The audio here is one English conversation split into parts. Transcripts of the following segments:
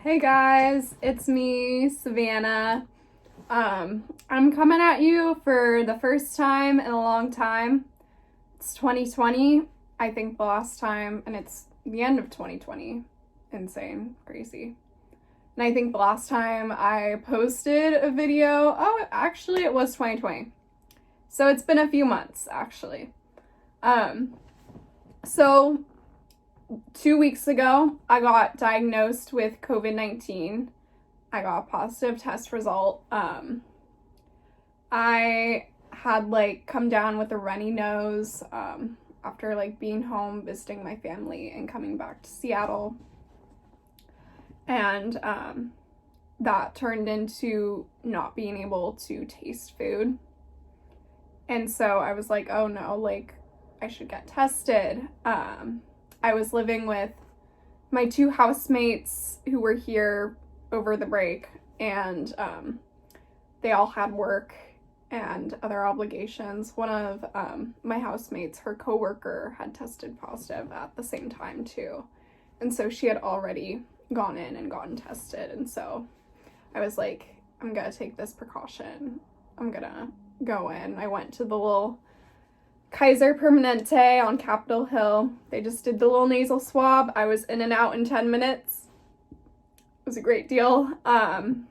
Hey guys, it's me, Savannah. I'm coming at you for the first time in a long time. It's 2020, I think the last time, and it's the end of 2020. Insane, crazy. And I think the last time I posted a video, actually it was 2020. So it's been a few months, actually. So 2 weeks ago, I got diagnosed with COVID-19. I got a positive test result. I had come down with a runny nose after being home visiting my family and coming back to Seattle. And that turned into not being able to taste food. And so I was like, oh no, I should get tested. I was living with my two housemates who were here over the break, and they all had work and other obligations. One of my housemates, her coworker, had tested positive at the same time too. And so she had already gone in and gotten tested. And so I was like, I'm gonna take this precaution. I'm gonna go in. I went to the little Kaiser Permanente on Capitol Hill. They just did the little nasal swab. I was in and out in 10 minutes. It was a great deal. And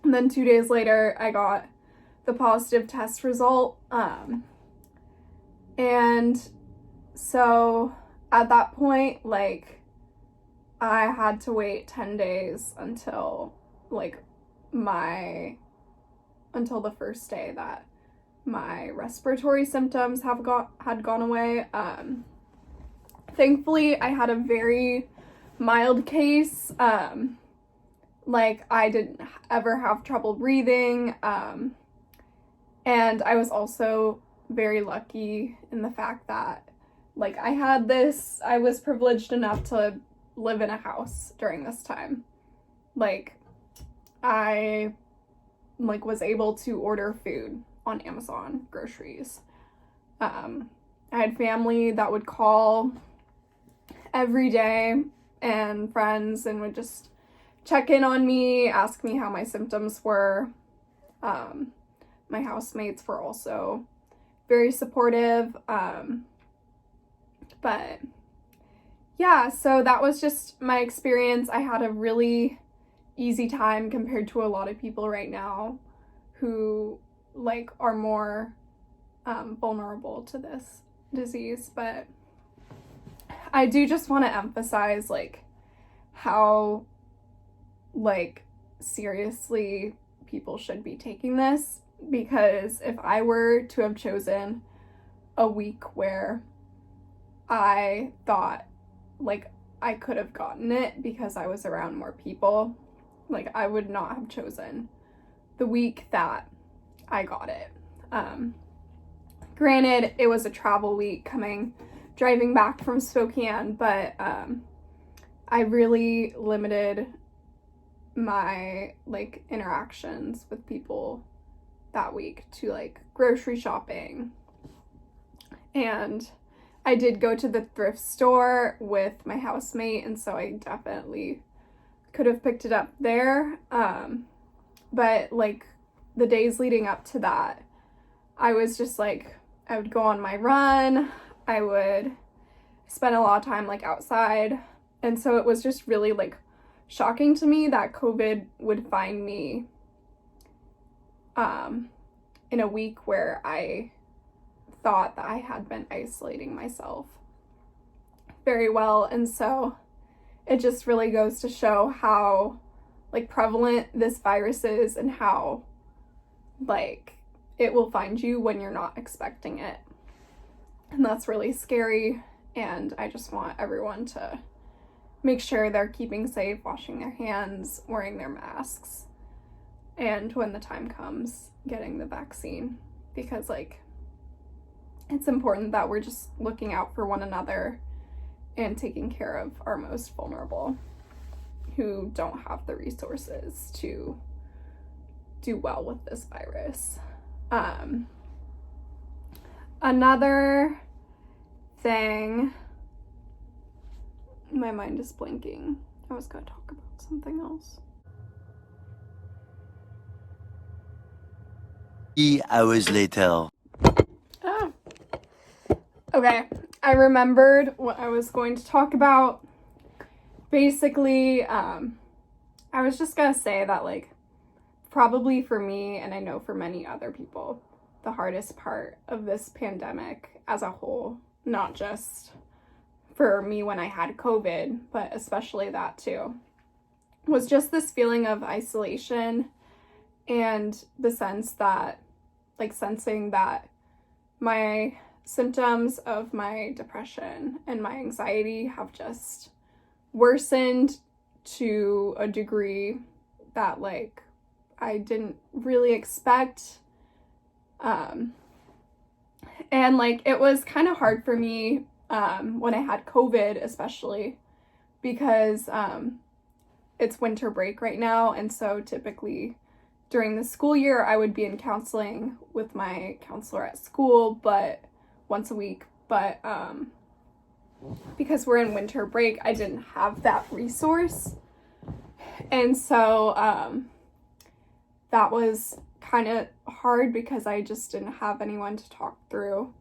then 2 days later, I got the positive test result. And so at that point, I had to wait 10 days until until the first day that my respiratory symptoms had gone away. Thankfully, I had a very mild case. I didn't ever have trouble breathing. And I was also very lucky in the fact that I was privileged enough to live in a house during this time. I was able to order food on Amazon, groceries. I had family that would call every day and friends and would just check in on me, ask me how my symptoms were. My housemates were also very supportive. But yeah, so that was just my experience. I had a really easy time compared to a lot of people right now who are more vulnerable to this disease. But I do just want to emphasize how seriously people should be taking this, because if I were to have chosen a week where I thought I could have gotten it because I was around more people, I would not have chosen the week that I got it. Granted, it was a travel week driving back from Spokane, but I really limited my interactions with people that week to grocery shopping. And I did go to the thrift store with my housemate, and so I definitely could have picked it up there. But the days leading up to that, I was just I would go on my run. I would spend a lot of time outside. And so it was just really shocking to me that COVID would find me in a week where I thought that I had been isolating myself very well. And so it just really goes to show how prevalent this virus is, and how it will find you when you're not expecting it. And that's really scary. And I just want everyone to make sure they're keeping safe, washing their hands, wearing their masks, and when the time comes, getting the vaccine. Because it's important that we're just looking out for one another and taking care of our most vulnerable, who don't have the resources to do well with this virus. Another thing, my mind is blanking. I was going to talk about something else. 3 hours later. Oh. Okay, I remembered what I was going to talk about. Basically, I was just gonna say that, like, probably for me, and I know for many other people, the hardest part of this pandemic as a whole, not just for me when I had COVID, but especially that too, was just this feeling of isolation and the sense that, like, sensing that my symptoms of my depression and my anxiety have just worsened to a degree that, like, I didn't really expect. And, like, it was kind of hard for me when I had COVID, especially because it's winter break right now, and so typically during the school year I would be in counseling with my counselor at school, but once a week, but because we're in winter break, I didn't have that resource. And so that was kind of hard because I just didn't have anyone to talk through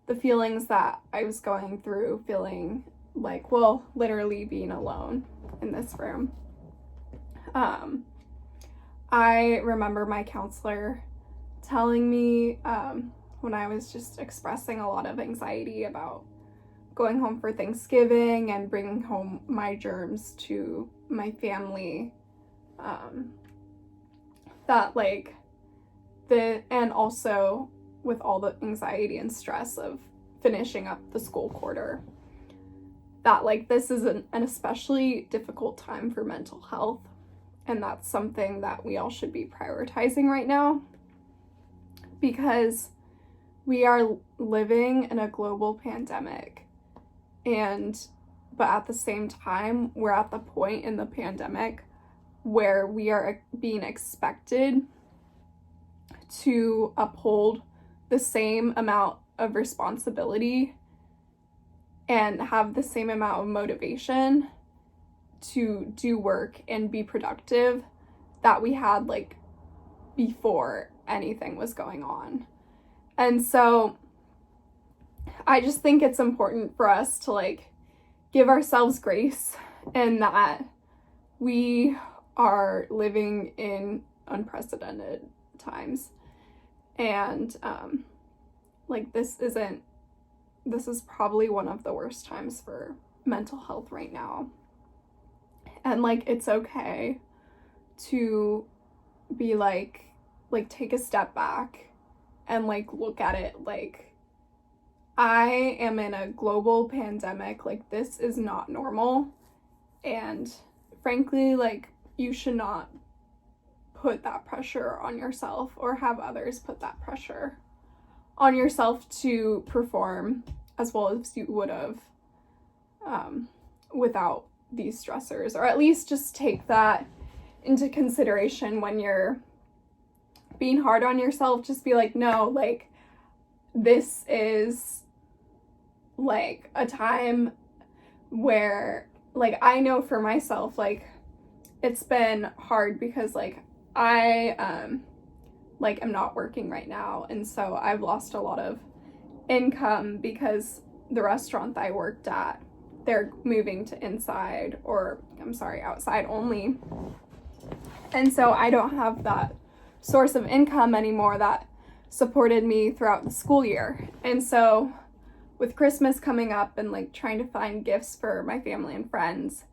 the feelings that I was going through, feeling like, well, literally being alone in this room. I remember my counselor telling me when I was just expressing a lot of anxiety about going home for Thanksgiving and bringing home my germs to my family, that, like, and also with all the anxiety and stress of finishing up the school quarter, that, like, this is an especially difficult time for mental health, and that's something that we all should be prioritizing right now, because we are living in a global pandemic, but at the same time, we're at the point in the pandemic where we are being expected to uphold the same amount of responsibility and have the same amount of motivation to do work and be productive that we had, like, before anything was going on. And so I just think it's important for us to, like, give ourselves grace, and that we are living in unprecedented times. And like, this is probably one of the worst times for mental health right now. And, like, it's okay to be like take a step back and, like, look at it like, I am in a global pandemic. Like, this is not normal, and frankly, like, you should not put that pressure on yourself or have others put that pressure on yourself to perform as well as you would have without these stressors, or at least just take that into consideration when you're being hard on yourself. Just be like, no, like, this is, like, a time where, like, I know for myself, like, it's been hard because, like, I am not working right now, and so I've lost a lot of income because the restaurant that I worked at, they're moving to outside only. And so I don't have that source of income anymore that supported me throughout the school year. And so with Christmas coming up and, like, trying to find gifts for my family and friends,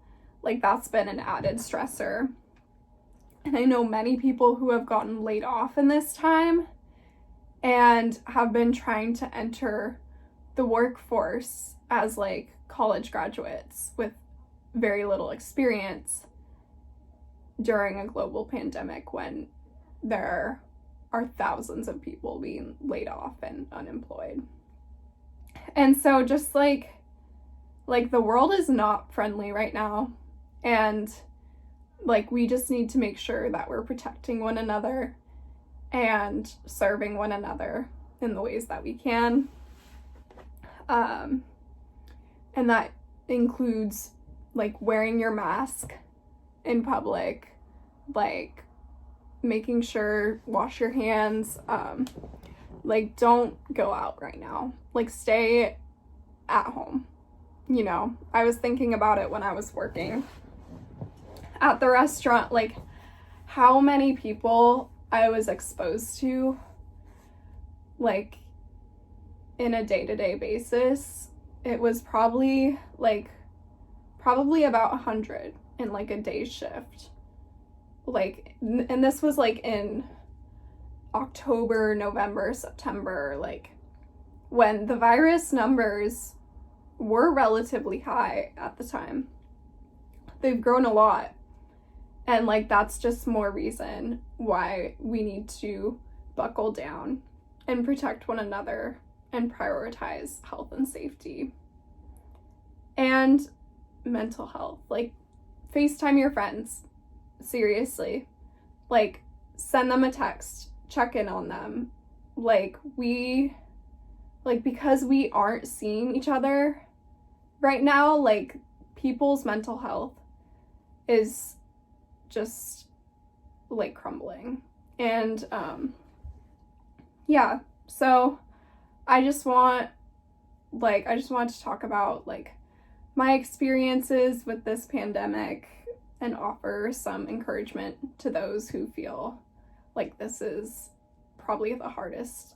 like, that's been an added stressor. And I know many people who have gotten laid off in this time and have been trying to enter the workforce as, like, college graduates with very little experience during a global pandemic when there are thousands of people being laid off and unemployed. And so just like the world is not friendly right now, and, like, we just need to make sure that we're protecting one another and serving one another in the ways that we can. And that includes like wearing your mask in public, like making sure wash your hands, like don't go out right now, like stay at home. You know, I was thinking about it when I was working at the restaurant, like how many people I was exposed to, like in a day-to-day basis. It was probably about 100 in like a day shift. Like, and this was like in October, November, September, like when the virus numbers were relatively high at the time. They've grown a lot. And like that's just more reason why we need to buckle down and protect one another and prioritize health and safety. And mental health. Like, FaceTime your friends. Seriously. Like, send them a text. Check in on them. Like, because we aren't seeing each other right now, like, people's mental health is just, like, crumbling. And, yeah. So, I just want to talk about, like, my experiences with this pandemic and offer some encouragement to those who feel like this is probably the hardest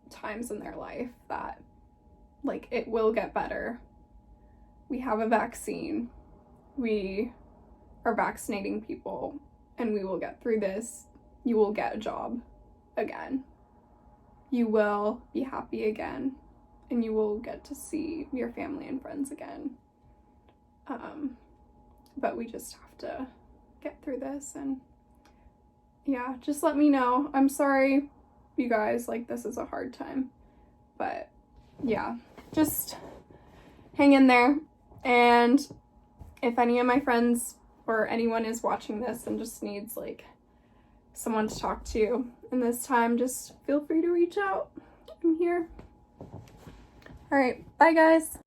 times in their life, that like it will get better. We have a vaccine. We are vaccinating people and we will get through this. You will get a job again. You will be happy again. And you will get to see your family and friends again. But we just have to get through this, and yeah, just let me know. I'm sorry, you guys, like this is a hard time, but yeah, just hang in there. And if any of my friends or anyone is watching this and just needs like someone to talk to in this time, just feel free to reach out. I'm here. All right, bye guys.